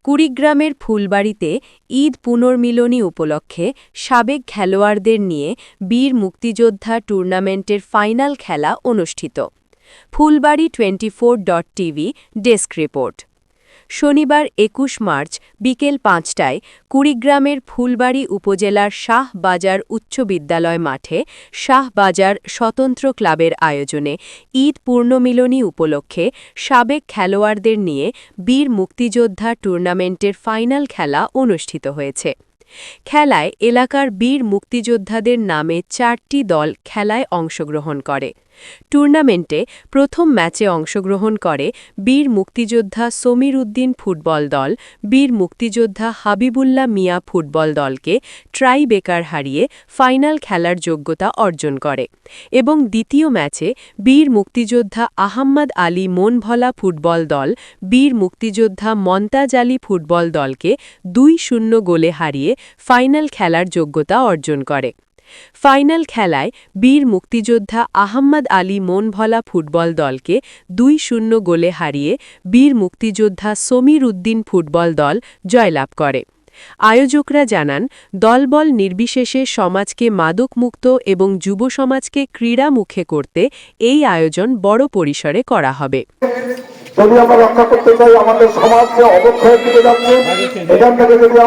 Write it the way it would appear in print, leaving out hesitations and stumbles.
কুড়িগ্রামের ফুলবাড়ীতে ঈদ পুনর্মিলনী উপলক্ষে সাবেক খেলোয়াড়দের নিয়ে বীর মুক্তিযোদ্ধা টুর্নামেন্টের ফাইনাল খেলা অনুষ্ঠিত। Phulbari 24.tv desk report. শনিবার ২১ মার্চ বিকেল ৫টায় কুড়িগ্রামের ফুলবাড়ী উপজেলার শাহবাজার উচ্চ বিদ্যালয় মাঠে শাহবাজার স্বতন্ত্র ক্লাবের আয়োজনে ঈদ পূর্ণমিলনী উপলক্ষে সাবেক খেলোয়াড়দের নিয়ে বীর মুক্তিযোদ্ধা টুর্নামেন্টের ফাইনাল খেলা অনুষ্ঠিত হয়েছে। খেলায় এলাকার বীর মুক্তিযোদ্ধাদের নামে ৪টি দল খেলায় অংশগ্রহণ করে। টুর্নামেন্টে প্রথম ম্যাচে অংশগ্রহণ করে বীর মুক্তিযোদ্ধা সমীর উদ্দিন ফুটবল দল বীর মুক্তিযোদ্ধা হাবিবুল্লাহ মিয়া ফুটবল দলকে ট্রাই বেকার হারিয়ে ফাইনাল খেলার যোগ্যতা অর্জন করে এবং দ্বিতীয় ম্যাচে বীর মুক্তিযোদ্ধা আহম্মদ আলী মনভলা ফুটবল দল বীর মুক্তিযোদ্ধা মন্তাজ আলী ফুটবল দলকে ২-০ গোলে হারিয়ে ফাইনাল খেলার যোগ্যতা অর্জন করে। ফাইনাল খেলায় বীর মুক্তিযোদ্ধা আহম্মদ আলী মনভলা ফুটবল দলকে ২-০ গোলে হারিয়ে বীর মুক্তিযোদ্ধা সমীর উদ্দিন ফুটবল দল জয়লাভ করে। আয়োজকরা জানান, দলবল নির্বিশেষে সমাজকে মাদকমুক্ত এবং যুব সমাজকে ক্রীড়ামুখে করতে এই আয়োজন বড় পরিসরে করা হবে। যদি আমরা রক্ষা করতে চাই, আমাদের সমাজকে অবক্ষয়ের দিকে যাচ্ছে, এখান থেকে যদি